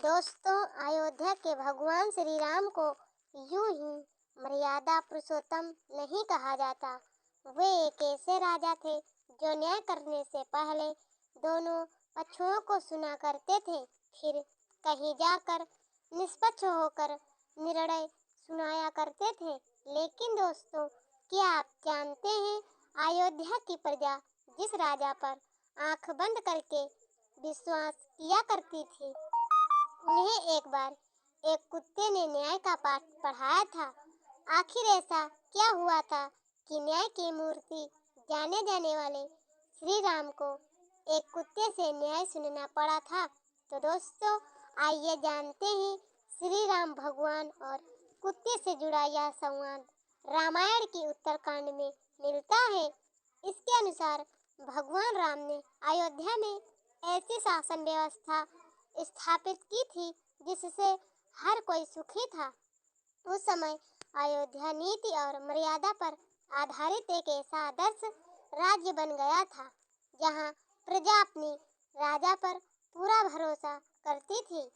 दोस्तों, अयोध्या के भगवान श्री राम को यूं ही मर्यादा पुरुषोत्तम नहीं कहा जाता। वे एक ऐसे राजा थे जो न्याय करने से पहले दोनों पक्षों को सुना करते थे, फिर कहीं जाकर निष्पक्ष होकर निर्णय सुनाया करते थे। लेकिन दोस्तों, क्या आप जानते हैं, अयोध्या की प्रजा जिस राजा पर आंख बंद करके विश्वास किया करती थी, उन्हें एक बार एक कुत्ते ने न्याय का पाठ पढ़ाया था। आखिर ऐसा क्या हुआ था कि न्याय की मूर्ति जाने जाने वाले श्री राम को एक कुत्ते से न्याय सुनना पड़ा था? तो दोस्तों, आइए जानते हैं श्री राम भगवान और कुत्ते से जुड़ा यह संवाद रामायण की उत्तरकांड में मिलता है। इसके अनुसार भगवान राम ने अयोध्या में ऐसी शासन व्यवस्था स्थापित की थी जिससे हर कोई सुखी था। उस समय अयोध्या नीति और मर्यादा पर आधारित एक ऐसा आदर्श राज्य बन गया था जहां प्रजा अपनी राजा पर पूरा भरोसा करती थी।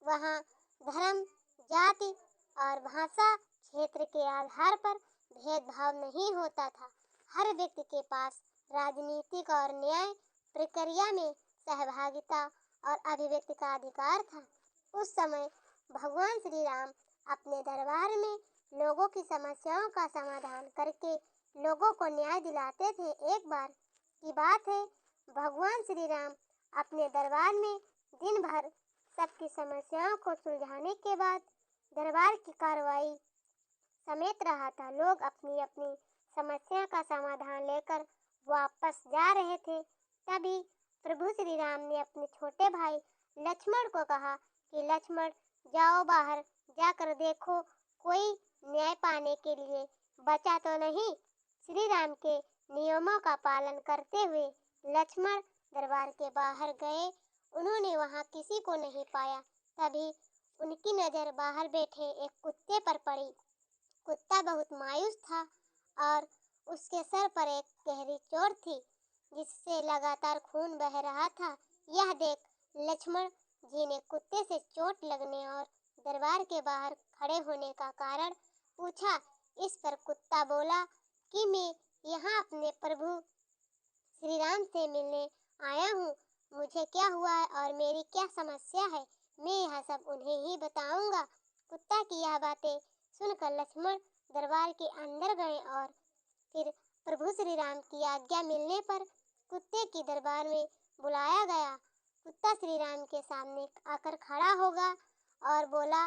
वहां धर्म, जाति और भाषा, क्षेत्र के आधार पर भेदभाव नहीं होता था। हर व्यक्ति के पास राजनीतिक और न्याय प्रक्रिया में सहभागिता और अभिव्यक्ति का अधिकार था। उस समय भगवान श्री राम अपने दरबार में लोगों की समस्याओं का समाधान करके लोगों को न्याय दिलाते थे। एक बार की बात है, भगवान श्री राम अपने दरबार में दिन भर सबकी समस्याओं को सुलझाने के बाद दरबार की कार्रवाई समेट रहा था। लोग अपनी अपनी समस्या का समाधान लेकर वापस जा रहे थे। तभी प्रभु श्री राम ने अपने छोटे भाई लक्ष्मण को कहा कि लक्ष्मण, जाओ बाहर जाकर देखो कोई न्याय पाने के लिए बचा तो नहीं। श्री राम के नियमों का पालन करते हुए लक्ष्मण दरबार के बाहर गए। उन्होंने वहां किसी को नहीं पाया। तभी उनकी नजर बाहर बैठे एक कुत्ते पर पड़ी। कुत्ता बहुत मायूस था और उसके सर पर एक गहरी चोट थी जिससे लगातार खून बह रहा था। यह देख लक्ष्मण जी ने कुत्ते से चोट लगने और दरबार के बाहर खड़े होने का कारण पूछा। इस पर कुत्ता बोला कि मैं यहाँ अपने प्रभु श्री राम से मिलने आया हूँ। मुझे क्या हुआ है और मेरी क्या समस्या है, मैं यह सब उन्हें ही बताऊंगा। कुत्ता की यह बातें सुनकर लक्ष्मण दरबार के अंदर गए और फिर प्रभु श्री राम की आज्ञा मिलने पर कुत्ते की दरबार में बुलाया गया। कुत्ता श्री राम के सामने आकर खड़ा होगा और बोला,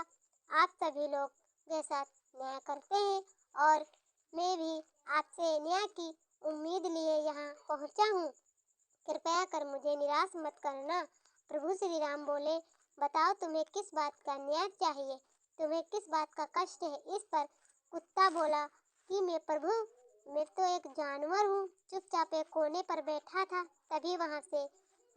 आप सभी लोग के साथ न्याय करते हैं और मैं भी आपसे न्याय की उम्मीद लिए यहाँ पहुँचा हूँ। कृपया कर मुझे निराश मत करना। प्रभु श्री राम बोले, बताओ तुम्हें किस बात का न्याय चाहिए, तुम्हें किस बात का कष्ट है। इस पर कुत्ता बोला कि मैं तो एक जानवर हूँ, चुपचाप एक कोने पर बैठा था। तभी वहाँ से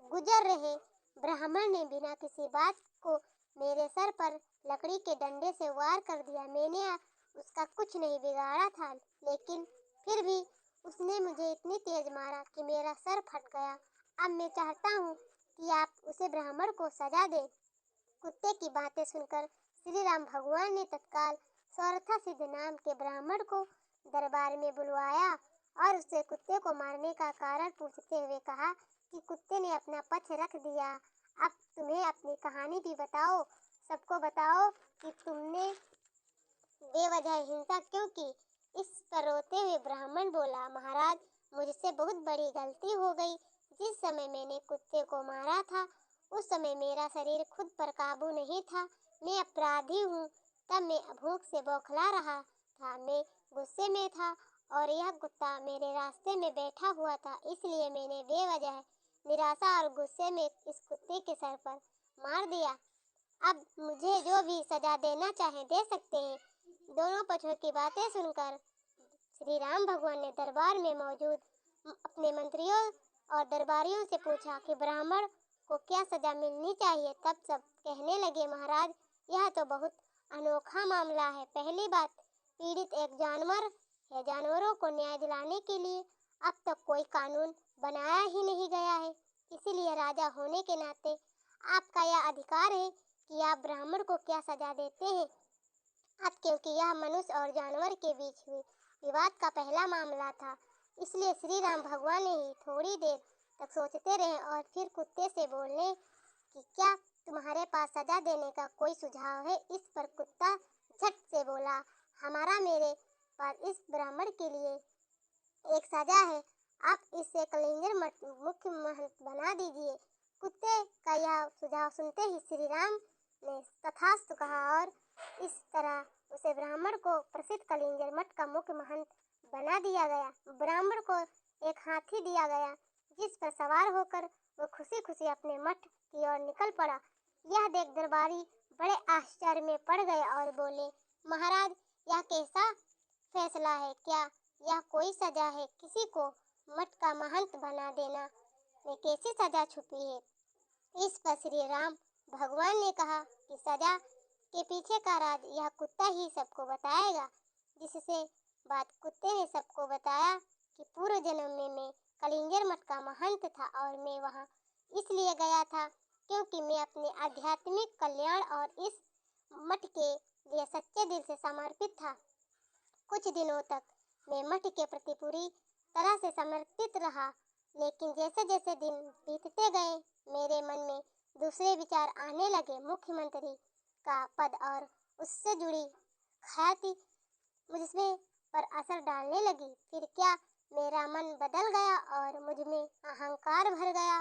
गुजर रहे ब्राह्मण ने बिना किसी बात को मेरे सर पर लकड़ी के डंडे से वार कर दिया। मैंने उसका कुछ नहीं बिगाड़ा था, लेकिन फिर भी उसने मुझे इतनी तेज मारा कि मेरा सर फट गया। अब मैं चाहता हूँ कि आप उसे ब्राह्मण को सजा दें। कुत्ते की बातें सुनकर श्री राम भगवान ने तत्काल सौरथा सिद्ध नाम के ब्राह्मण को दरबार में बुलवाया और उससे कुत्ते को मारने का कारण पूछते हुए कहा कि कुत्ते ने अपना पक्ष रख दिया। अब तुम्हें अपनी कहानी भी बताओ, सबको बताओ कि तुमने बेवजह हिंसा क्यों की। इस पर रोते हुए ब्राह्मण बोला, महाराज, मुझसे बहुत बड़ी गलती हो गई। जिस समय मैंने कुत्ते को मारा था उस समय मेरा शरीर खुद पर काबू नहीं था। मैं अपराधी हूँ। तब मैं भूख से बौखला रहा था, मैं गुस्से में था और यह कुत्ता मेरे रास्ते में बैठा हुआ था, इसलिए मैंने बेवजह निराशा और गुस्से में इस कुत्ते के सर पर मार दिया। अब मुझे जो भी सजा देना चाहे दे सकते हैं। दोनों पक्षों की बातें सुनकर श्री राम भगवान ने दरबार में मौजूद अपने मंत्रियों और दरबारियों से पूछा कि ब्राह्मण को क्या सजा मिलनी चाहिए। तब सब कहने लगे, महाराज, यह तो बहुत अनोखा मामला है। पहली बात, पीड़ित एक जानवर है। जानवरों को न्याय दिलाने के लिए अब तक कोई कानून बनाया ही नहीं गया है। इसीलिए राजा होने के नाते आपका यह अधिकार है कि आप ब्राह्मण को क्या सजा देते हैं। अब क्योंकि यह मनुष्य और जानवर के बीच हुई विवाद का पहला मामला था, इसलिए श्री राम भगवान ही थोड़ी देर तक सोचते रहे और फिर कुत्ते से बोले कि क्या तुम्हारे पास सजा देने का कोई सुझाव है। इस पर कुत्ता झट से बोला, हमारा मेरे पास इस ब्राह्मण के लिए एक सजा है, आप इसे कलिंगर मुख्य महंत बना दीजिए। कुत्ते का यह सुझाव सुनते ही श्री राम ने तथास्तु कहा और इस तरह उसे ब्राह्मण को प्रसिद्ध कलिंगर मठ का मुख्य महंत बना दिया गया। ब्राह्मण को एक हाथी दिया गया जिस पर सवार होकर वो खुशी खुशी अपने मठ की ओर निकल पड़ा। यह देख दरबारी बड़े आश्चर्य में पड़ गए और बोले, महाराज यह कैसा फैसला है, क्या यह कोई सजा है? किसी को मठ का महंत बना देना में कैसी सजा छुपी है? इस पर श्री राम भगवान ने कहा कि सजा के पीछे का राज यह कुत्ता ही सबको बताएगा। जिससे बात कुत्ते ने सबको बताया कि पूर्व जन्म में मैं कलिंगर मठ का महंत था और मैं वहाँ इसलिए गया था क्योंकि मैं अपने आध्यात्मिक कल्याण और इस मठ के लिए सच्चे दिल से समर्पित था। कुछ दिनों तक मैं मठ के प्रति पूरी तरह से समर्पित रहा, लेकिन जैसे जैसे दिन बीतते गए मेरे मन में दूसरे विचार आने लगे। मुख्यमंत्री का पद और उससे जुड़ी ख्याति मुझमें पर असर डालने लगी। फिर क्या मेरा मन बदल गया और मुझमें अहंकार भर गया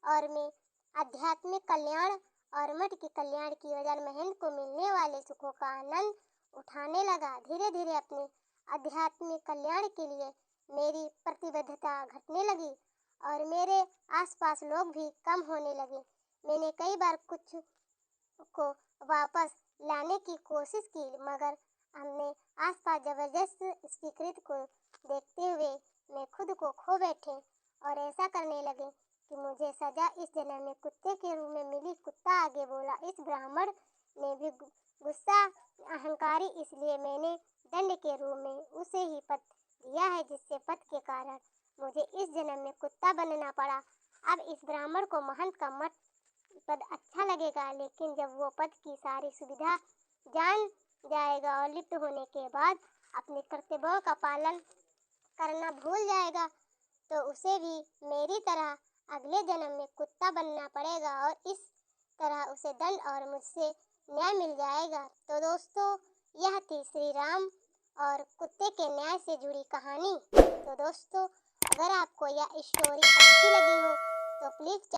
और मैं आध्यात्मिक कल्याण और मठ के कल्याण की वजह महंत को मिलने वाले सुखों का आनंद उठाने लगा। धीरे धीरे अपने आध्यात्मिक कल्याण के लिए मेरी प्रतिबद्धता घटने लगी और मेरे आसपास लोग भी कम होने लगे। मैंने कई बार कुछ को वापस लाने की कोशिश की, मगर हमने आसपास जबरदस्त स्वीकृति को देखते हुए मैं खुद को खो बैठे और ऐसा करने लगे कि मुझे सजा इस जन्म में कुत्ते के रूप में मिली। कुत्ता आगे बोला, इस ब्राह्मण ने भी गुस्सा अहंकारी, इसलिए मैंने दंड के रूप में उसे ही पद दिया है, जिससे पद के कारण मुझे इस जन्म में कुत्ता बनना पड़ा। अब इस ब्राह्मण को महंत का मठ पद अच्छा लगेगा, लेकिन जब वो पद की सारी सुविधा जान जाएगा और लिप्त होने के बाद अपने कर्तव्यों का पालन करना भूल जाएगा, तो उसे भी मेरी तरह अगले जन्म में कुत्ता बनना पड़ेगा और इस तरह उसे दंड और मुझसे न्याय मिल जाएगा। तो दोस्तों, यह थी श्री राम और कुत्ते के न्याय से जुड़ी कहानी। तो दोस्तों, अगर आपको यह स्टोरी अच्छी लगी हो तो प्लीज़